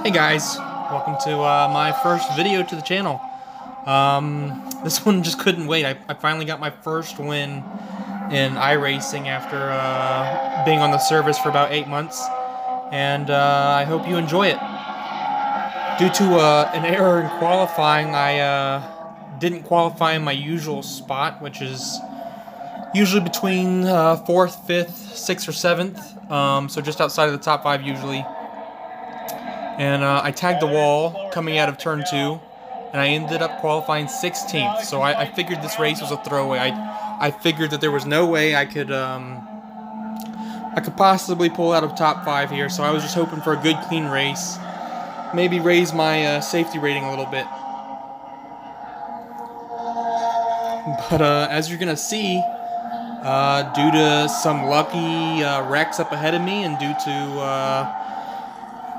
Hey guys, welcome to my first video to the channel. This one just couldn't wait. I finally got my first win in iRacing after being on the service for about 8 months, and I hope you enjoy it. Due to an error in qualifying, I didn't qualify in my usual spot, which is usually between 4th, 5th, 6th, or 7th, so just outside of the top 5 usually. And I tagged the wall coming out of turn 2, and I ended up qualifying 16th. So I figured this race was a throwaway. I figured that there was no way I could possibly pull out of top 5 here. So I was just hoping for a good, clean race, maybe raise my safety rating a little bit. But as you're gonna see, due to some lucky wrecks up ahead of me, and due to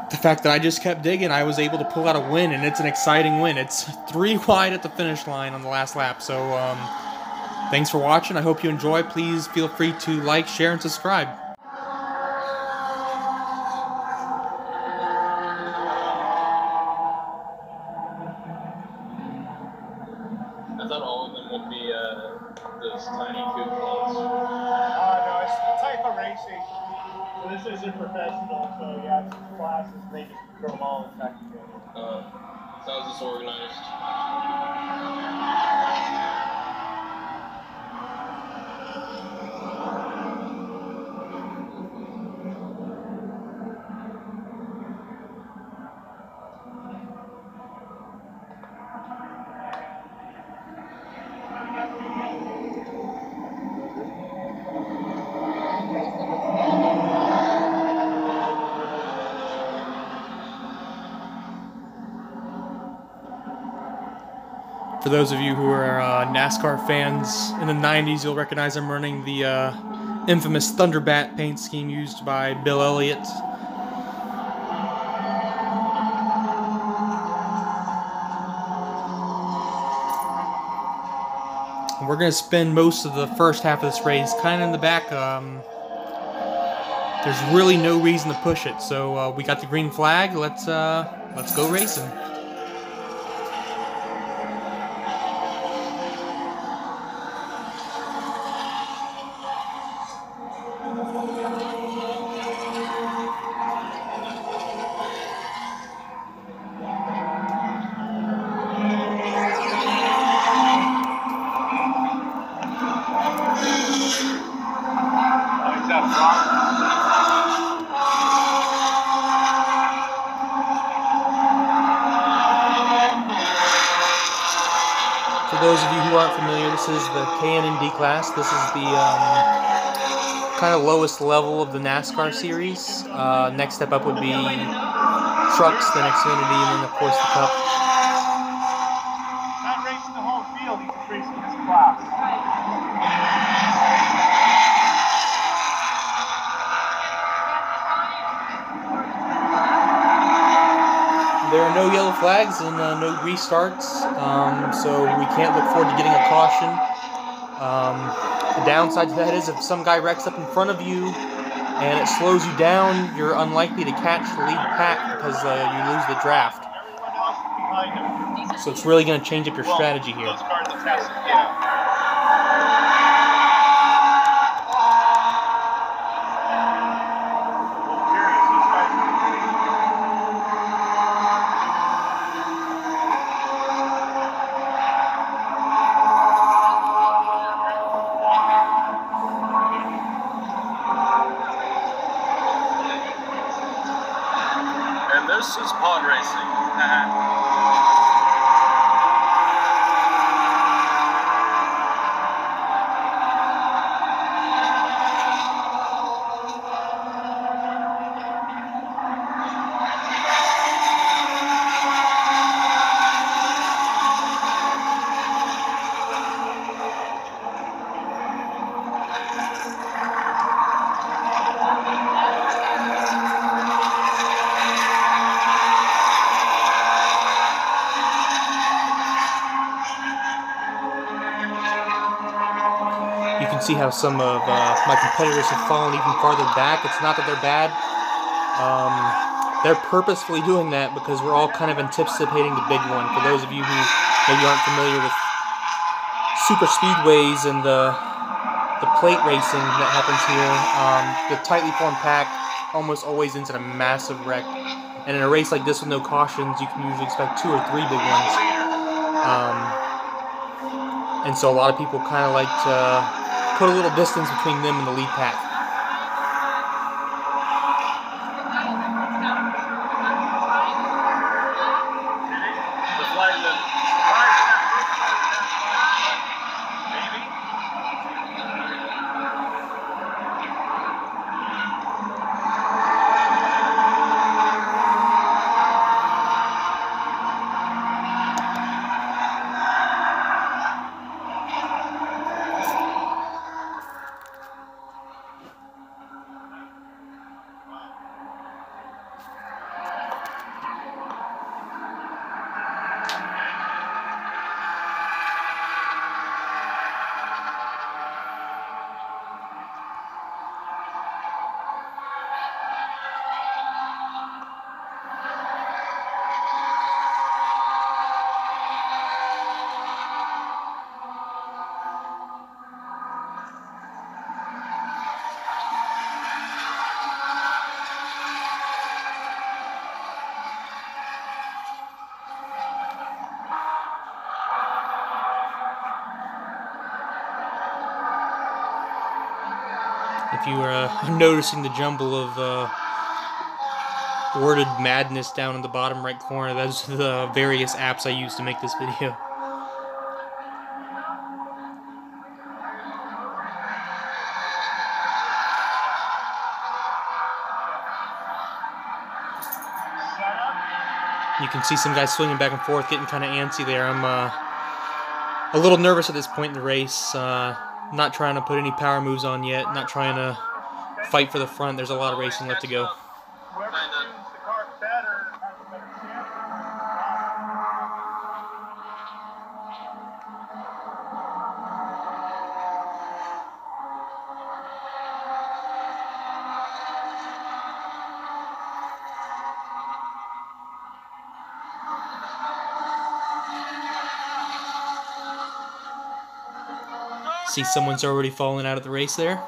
the fact that I just kept digging, I was able to pull out a win, and it's an exciting win. It's 3 wide at the finish line on the last lap. So thanks for watching. I hope you enjoy. Please feel free to like, share, and subscribe. I thought all of them would be those tiny coupe ones. No, it's the type of racing. This isn't professional, so yeah, it's classes. They just throw them all in back together. Sounds disorganized. For those of you who are NASCAR fans, in the 90s, you'll recognize I'm running the infamous Thunderbat paint scheme used by Bill Elliott. And we're going to spend most of the first half of this race kind of in the back. There's really no reason to push it, so we got the green flag. Let's go racing. For those of you who aren't familiar, this is the K&D class. This is the kind of lowest level of the NASCAR series. Next step up would be trucks, then Xfinity, and then of course the Cup. Not racing the whole field, he's just racing this class. There are no yellow flags and no restarts, so we can't look forward to getting a caution. The downside to that is if some guy wrecks up in front of you and it slows you down, you're unlikely to catch the lead pack because you lose the draft. Everyone else is behind him. So it's really going to change up your strategy here. Those cars that test it, yeah. And this is pod racing. You can see how some of my competitors have fallen even farther back. It's not that they're bad. They're purposefully doing that because we're all kind of anticipating the big one. For those of you who maybe aren't familiar with super speedways and the plate racing that happens here, the tightly formed pack almost always ends in a massive wreck. And in a race like this with no cautions, you can usually expect 2 or 3 big ones. And so a lot of people kind of like to put a little distance between them and the lead pack. If you are noticing the jumble of worded madness down in the bottom right corner, those are the various apps I use to make this video. You can see some guys swinging back and forth, getting kind of antsy there. I'm a little nervous at this point in the race. Not trying to put any power moves on yet. Not trying to fight for the front. There's a lot of racing left to go. Whoever tunes the car better has a better chance. See, someone's already fallen out of the race there.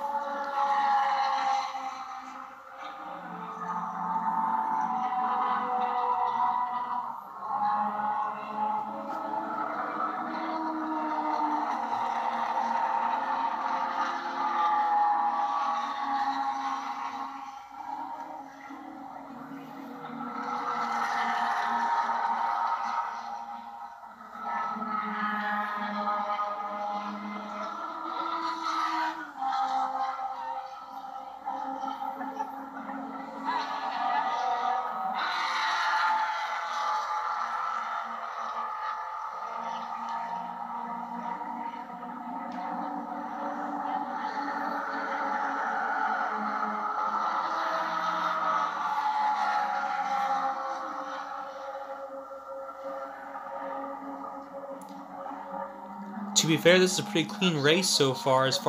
To be fair, this is a pretty clean race so far as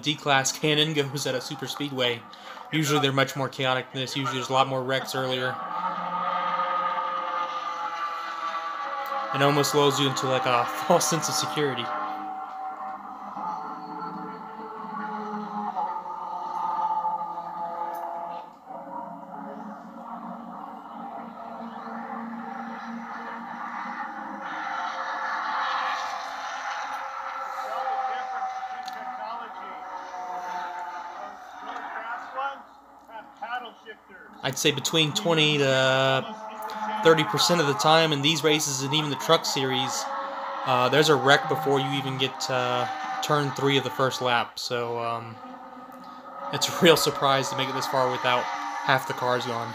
D-Class cannon goes at a super speedway. Usually they're much more chaotic than this. Usually there's a lot more wrecks earlier. It almost lulls you into like a false sense of security. I'd say between 20 to 30% of the time in these races and even the truck series, there's a wreck before you even get to turn 3 of the first lap. So it's a real surprise to make it this far without half the cars gone.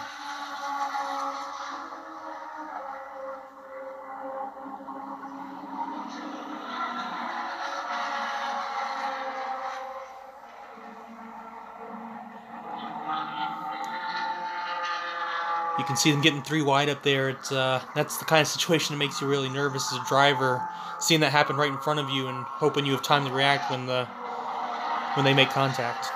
You can see them getting 3 wide up there. It's that's the kind of situation that makes you really nervous as a driver, seeing that happen right in front of you and hoping you have time to react when they make contact.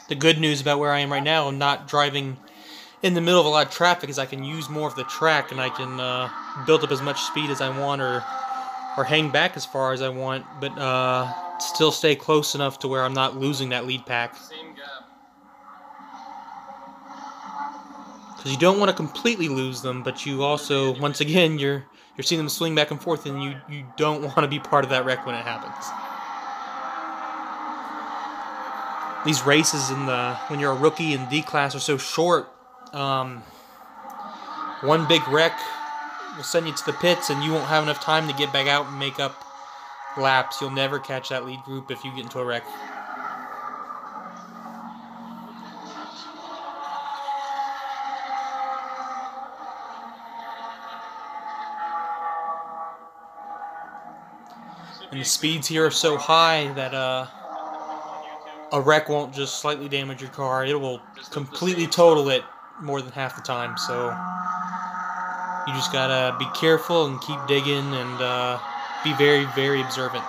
The good news about where I am right now, I'm not driving in the middle of a lot of traffic, is I can use more of the track and I can build up as much speed as I want or hang back as far as I want, but still stay close enough to where I'm not losing that lead pack. Same gap. Because you don't want to completely lose them, but you also, once again, you're seeing them swing back and forth, and you don't want to be part of that wreck when it happens. These races when you're a rookie in D class are so short. One big wreck will send you to the pits, and you won't have enough time to get back out and make up laps. You'll never catch that lead group if you get into a wreck. And the speeds here are so high that a wreck won't just slightly damage your car. It will completely total it more than half the time. So you just gotta be careful and keep digging and be very, very observant.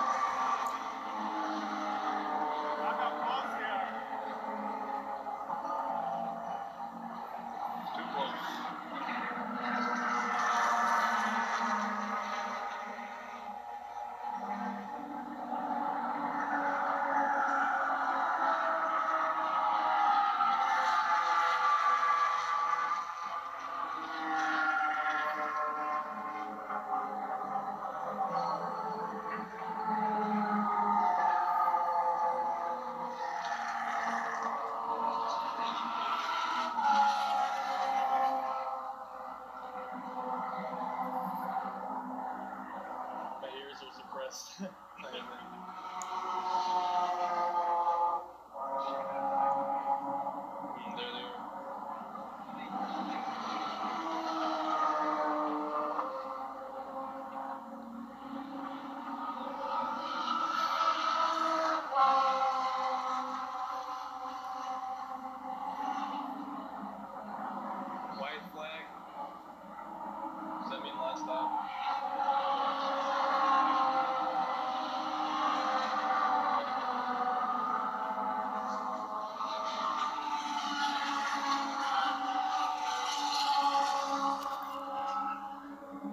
White flag. Does that mean last lap?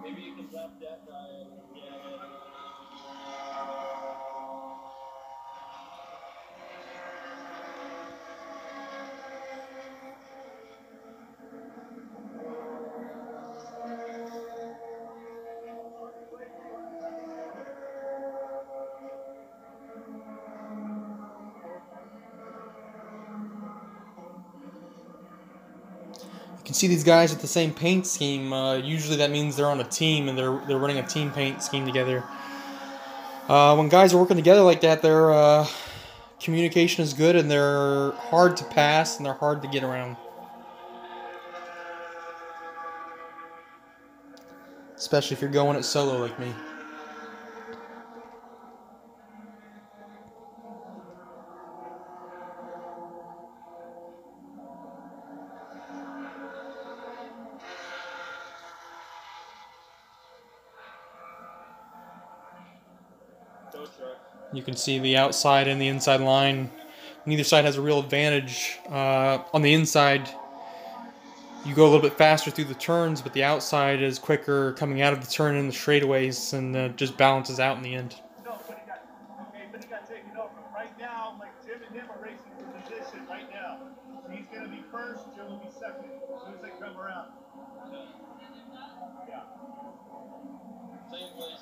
Maybe you can lap that guy. You can see these guys with the same paint scheme. Usually that means they're on a team and they're running a team paint scheme together. When guys are working together like that, their communication is good and they're hard to pass and they're hard to get around. Especially if you're going it solo like me. You can see the outside and the inside line. Neither side has a real advantage. On the inside, you go a little bit faster through the turns, but the outside is quicker coming out of the turn in the straightaways and just balances out in the end. No, but he got taken over. Right now, like Jim and him are racing for position right now. He's going to be first, Jim will be second as soon as they come around. Yeah. Same place.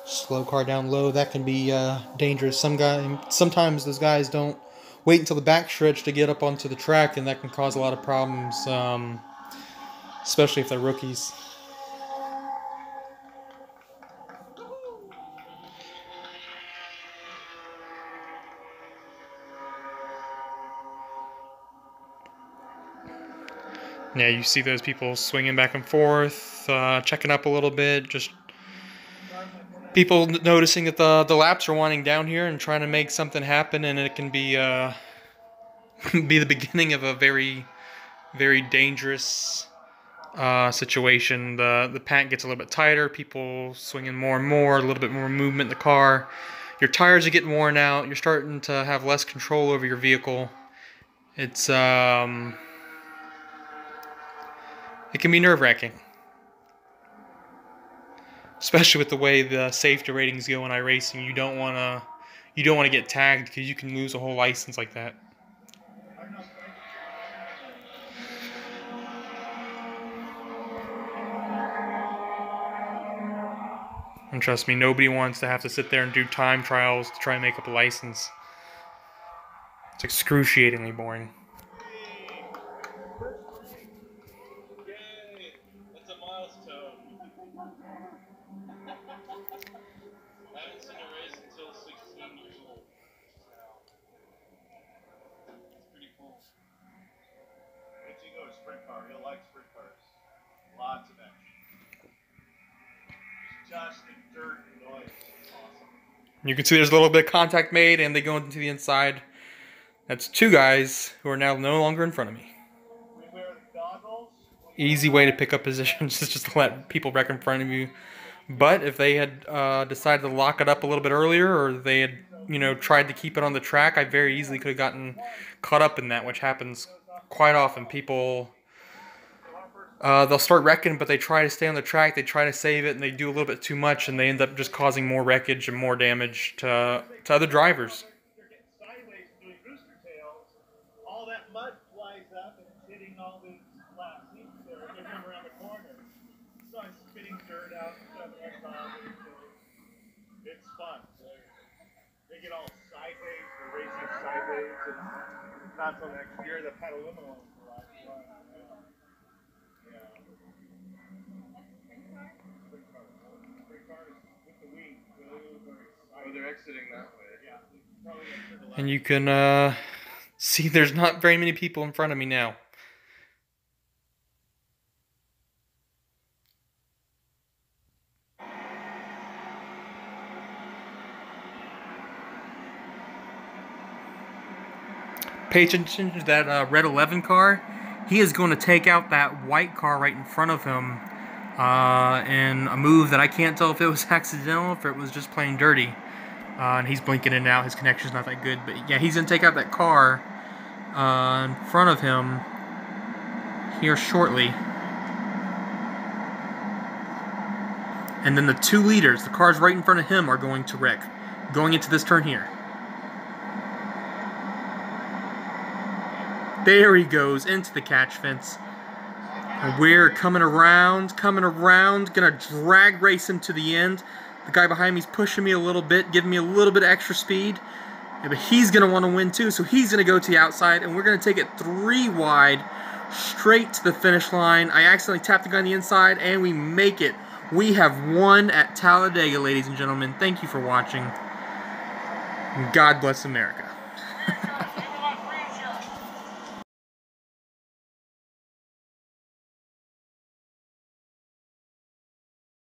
Slow car down low, that can be dangerous. Sometimes those guys don't wait until the back stretch to get up onto the track, and that can cause a lot of problems, especially if they're rookies. Yeah, you see those people swinging back and forth, checking up a little bit, just people noticing that the laps are winding down here and trying to make something happen, and it can be be the beginning of a very, very dangerous situation. The pack gets a little bit tighter, people swinging more and more, a little bit more movement in the car. Your tires are getting worn out. You're starting to have less control over your vehicle. It can be nerve-wracking, especially with the way the safety ratings go in iRacing. You don't want to get tagged because you can lose a whole license like that. And trust me, nobody wants to have to sit there and do time trials to try and make up a license. It's excruciatingly boring. Yay! That's a milestone. I haven't seen a race until 16 years old. It's pretty cool. Wait till you go to sprint car. You'll like sprint cars. Lots of action. Just the dirt and noise. Awesome. You can see there's a little bit of contact made, and they go into the inside. That's two guys who are now no longer in front of me. We wear the goggles. Easy way to pick up positions is just to let people wreck in front of you. But if they had decided to lock it up a little bit earlier, or they had, tried to keep it on the track, I very easily could have gotten caught up in that, which happens quite often. People, they'll start wrecking, but they try to stay on the track, they try to save it, and they do a little bit too much, and they end up just causing more wreckage and more damage to other drivers. They're getting sideways doing booster tails. All that mud flies up and it's hitting all these flat seats there. They're coming around the corner. So I'm spitting dirt out and stuff like that. It's fun. They get all sideways, they're racing sideways, and not until next year the Petaluma ones will last fun. Yeah. Sprint cars with the wings. Oh, they're exiting that way. Yeah. Probably exit the left. And you can see there's not very many people in front of me now. Pay attention to that red 11 car. He is going to take out that white car right in front of him in a move that I can't tell if it was accidental or if it was just plain dirty. And he's blinking in and out. His connection's not that good. But yeah, he's going to take out that car in front of him here shortly. And then the two leaders, the cars right in front of him, are going to wreck, going into this turn here. There he goes, into the catch fence. And we're coming around, gonna drag race him to the end. The guy behind me is pushing me a little bit, giving me a little bit of extra speed. Yeah, but he's gonna want to win too, so he's gonna go to the outside, and we're gonna take it 3 wide, straight to the finish line. I accidentally tapped the guy on the inside, and we make it. We have won at Talladega, ladies and gentlemen. Thank you for watching. God bless America.